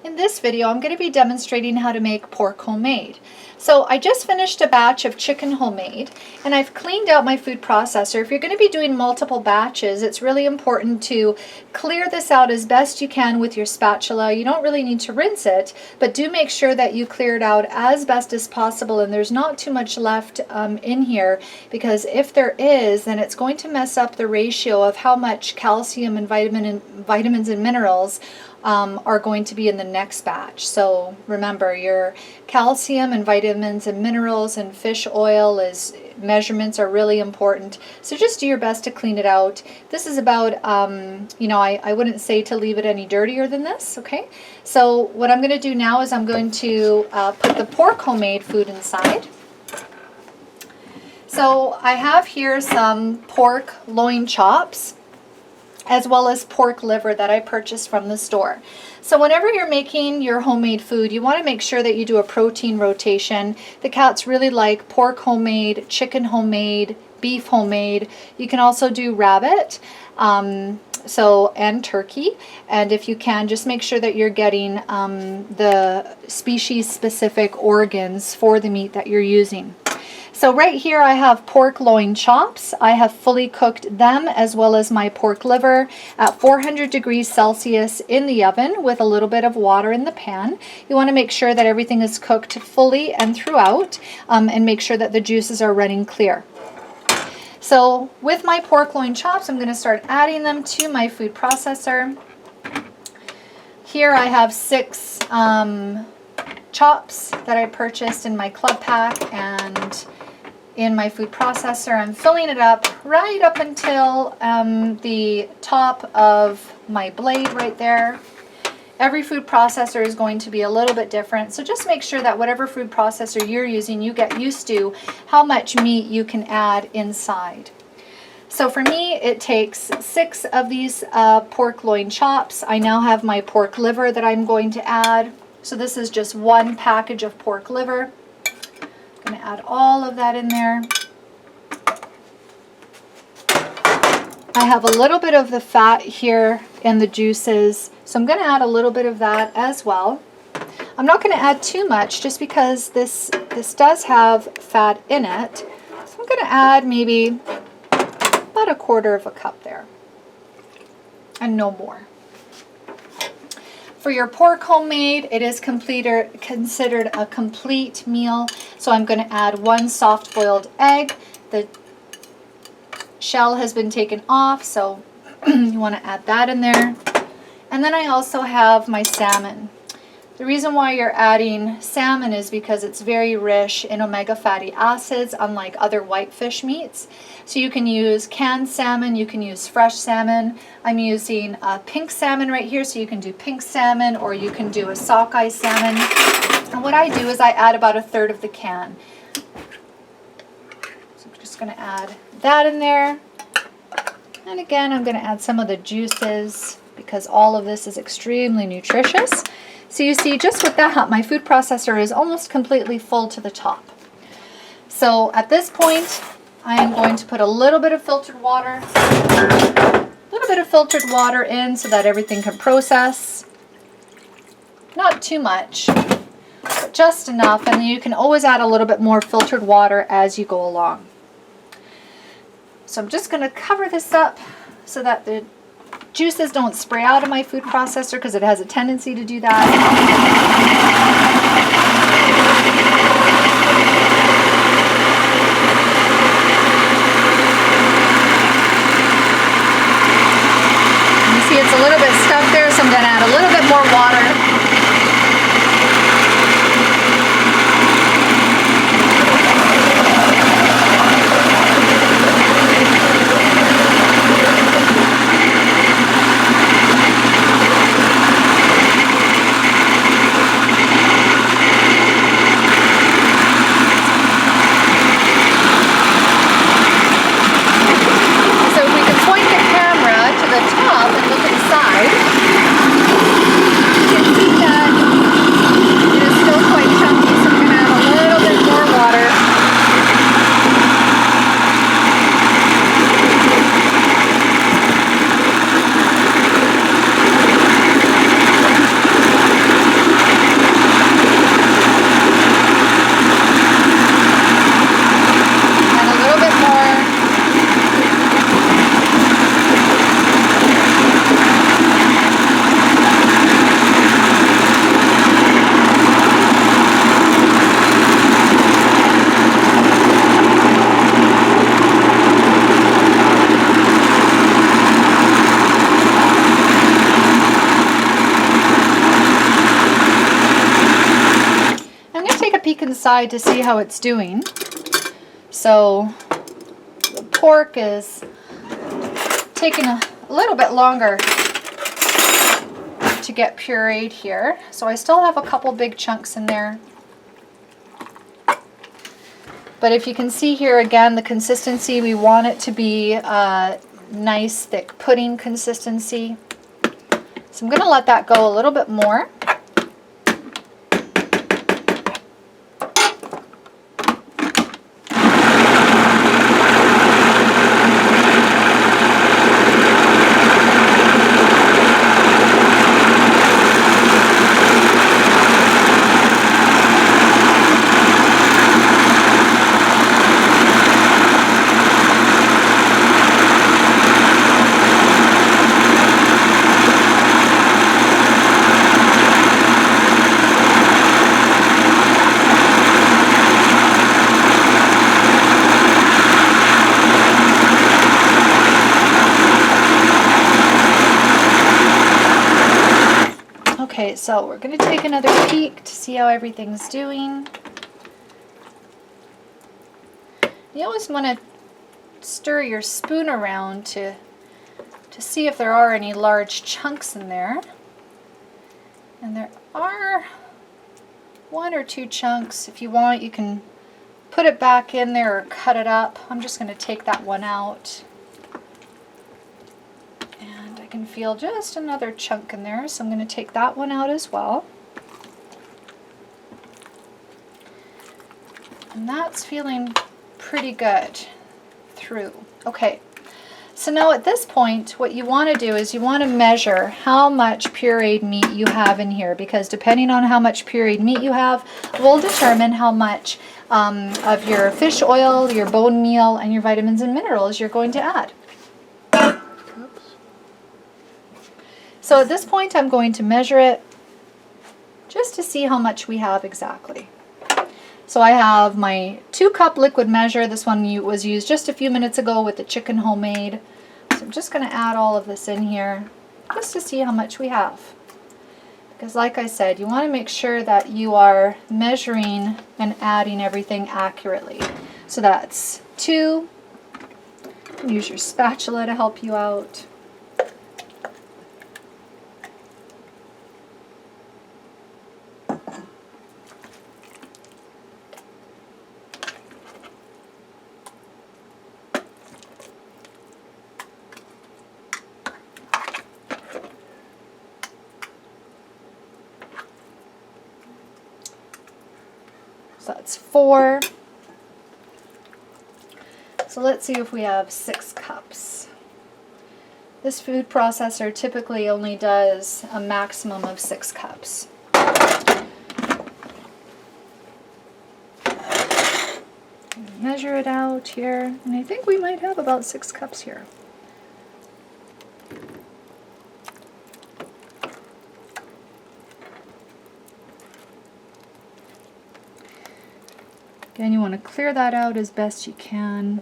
In this video, I'm going to be demonstrating how to make pork homemade. So I just finished a batch of chicken homemade, and I've cleaned out my food processor. If you're going to be doing multiple batches, it's really important to clear this out as best you can with your spatula. You don't really need to rinse it, but do make sure that you clear it out as best as possible and there's not too much left in here, because if there is, then it's going to mess up the ratio of how much calcium and vitamins and minerals are going to be in the next batch. So remember, your calcium and vitamins and minerals and fish oil measurements are really important. So just do your best to clean it out. This is about, I wouldn't say to leave it any dirtier than this, okay? So what I'm going to do now is I'm going to put the pork homemade food inside. So I have here some pork loin chops, as well as pork liver that I purchased from the store. So whenever you're making your homemade food, you want to make sure that you do a protein rotation. The cats really like pork homemade, chicken homemade, beef homemade. You can also do rabbit, and turkey. And if you can, just make sure that you're getting the species specific organs for the meat that you're using. So right here I have pork loin chops. I have fully cooked them, as well as my pork liver at 400 degrees Celsius in the oven with a little bit of water in the pan. You want to make sure that everything is cooked fully and throughout, and make sure that the juices are running clear. So with my pork loin chops, I'm going to start adding them to my food processor. Here I have 6 chops that I purchased in my club pack and in my food processor. I'm filling it up right up until the top of my blade right there. Every food processor is going to be a little bit different, so just make sure that whatever food processor you're using, you get used to how much meat you can add inside. So for me, it takes 6 of these pork loin chops. I now have my pork liver that I'm going to add. So this is just 1 package of pork liver. I'm going to add all of that in there. I have a little bit of the fat here in the juices, so I'm going to add a little bit of that as well. I'm not going to add too much just because this does have fat in it. So I'm going to add maybe about 1/4 cup there, and no more. For your pork homemade, it is considered a complete meal. So I'm going to add 1 soft-boiled egg. The shell has been taken off, so you want to add that in there. And then I also have my salmon. The reason why you're adding salmon is because it's very rich in omega fatty acids, unlike other whitefish meats. So you can use canned salmon, you can use fresh salmon. I'm using pink salmon right here, so you can do pink salmon, or you can do a sockeye salmon. And what I do is I add about 1/3 of the can. So I'm just going to add that in there. And again, I'm going to add some of the juices, because all of this is extremely nutritious. So you see, just with that, my food processor is almost completely full to the top. So at this point, I am going to put a little bit of filtered water, in so that everything can process. Not too much, but just enough, and you can always add a little bit more filtered water as you go along. So I'm just going to cover this up so that the juices don't spray out of my food processor, because it has a tendency to do that. You see it's a little bit stuck there, so I'm going to add a little bit more water. inside to see how it's doing. So the pork is taking a little bit longer to get pureed here. So I still have a couple big chunks in there. But if you can see here again, the consistency, we want it to be a nice thick pudding consistency. So I'm going to let that go a little bit more. Okay, so we're going to take another peek to see how everything's doing. You always want to stir your spoon around to see if there are any large chunks in there. And there are 1 or 2 chunks. If you want, you can put it back in there or cut it up. I'm just going to take that one out. I can feel just another chunk in there, so I'm going to take that one out as well. And that's feeling pretty good through. Okay, so now at this point, what you want to do is you want to measure how much pureed meat you have in here, because depending on how much pureed meat you have will determine how much of your fish oil, your bone meal, and your vitamins and minerals you're going to add. So at this point, I'm going to measure it just to see how much we have exactly. So I have my 2-cup liquid measure. This one was used just a few minutes ago with the chicken homemade. So I'm just going to add all of this in here just to see how much we have. Because like I said, you want to make sure that you are measuring and adding everything accurately. So that's 2. Use your spatula to help you out. So that's 4. So let's see if we have 6 cups. This food processor typically only does a maximum of 6 cups. Measure it out here, and I think we might have about 6 cups here. Again, you want to clear that out as best you can.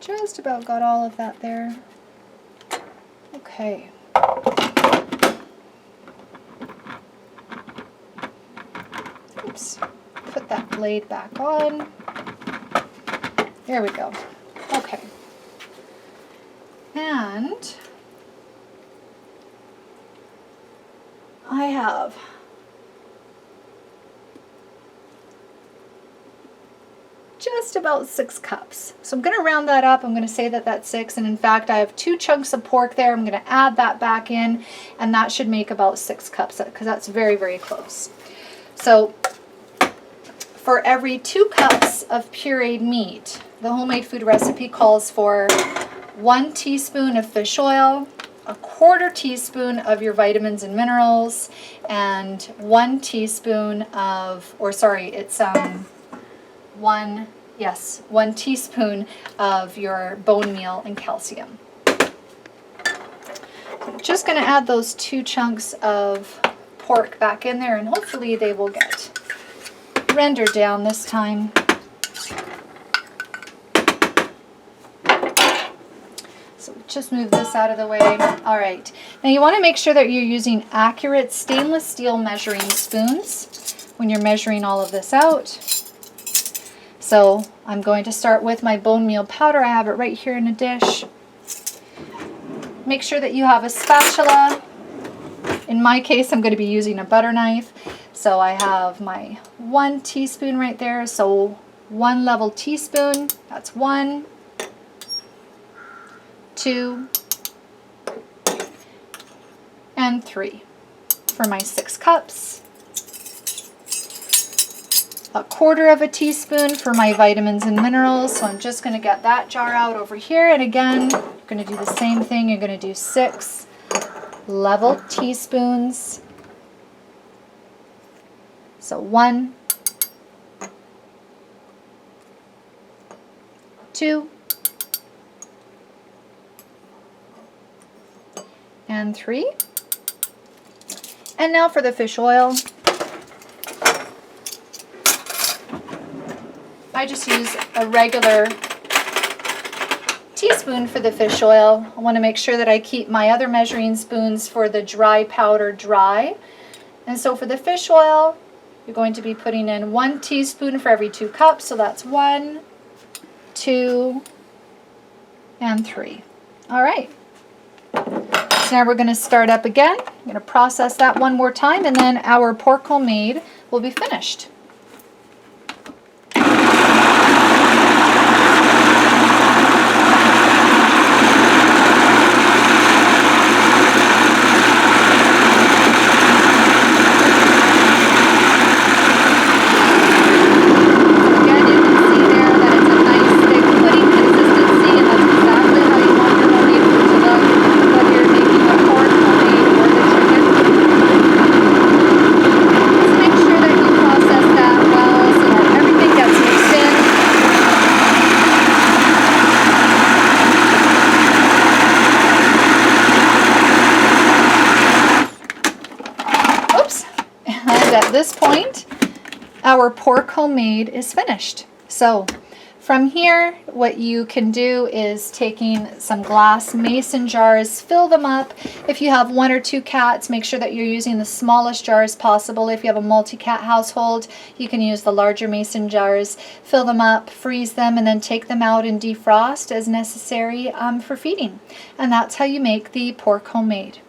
Just about got all of that there. Okay. Oops. Put that blade back on. There we go. Okay. And I have just about 6 cups. So I'm going to round that up. I'm going to say that that's 6. And in fact, I have 2 chunks of pork there. I'm going to add that back in, and that should make about 6 cups because that's very, very close. So for every 2 cups of pureed meat, the homemade food recipe calls for 1 teaspoon of fish oil, a 1/4 teaspoon of your vitamins and minerals, and 1 teaspoon of, or sorry, it's 1 Yes, 1 teaspoon of your bone meal and calcium. I'm just going to add those 2 chunks of pork back in there, and hopefully they will get rendered down this time. So just move this out of the way. All right. Now you want to make sure that you're using accurate stainless steel measuring spoons when you're measuring all of this out. So I'm going to start with my bone meal powder. I have it right here in a dish. Make sure that you have a spatula. In my case, I'm going to be using a butter knife. So I have my 1 teaspoon right there. So 1 level teaspoon, that's 1, 2, and 3 for my 6 cups. 1/4 of a teaspoon for my vitamins and minerals. So I'm just going to get that jar out over here. And again, you're going to do the same thing. You're going to do 6 level teaspoons. So 1, 2, and 3. And now for the fish oil. I just use a regular teaspoon for the fish oil. I want to make sure that I keep my other measuring spoons for the dry powder dry. And so for the fish oil, you're going to be putting in 1 teaspoon for every 2 cups. So that's 1, 2, and 3. All right. So now we're going to start up again. I'm going to process that one more time, and then our pork homemade will be finished. At this point, our pork homemade is finished. So from here, what you can do is taking some glass mason jars, fill them up. If you have 1 or 2 cats, make sure that you're using the smallest jars possible. If you have a multi-cat household, you can use the larger mason jars. Fill them up, freeze them, and then take them out and defrost as necessary for feeding. And that's how you make the pork homemade.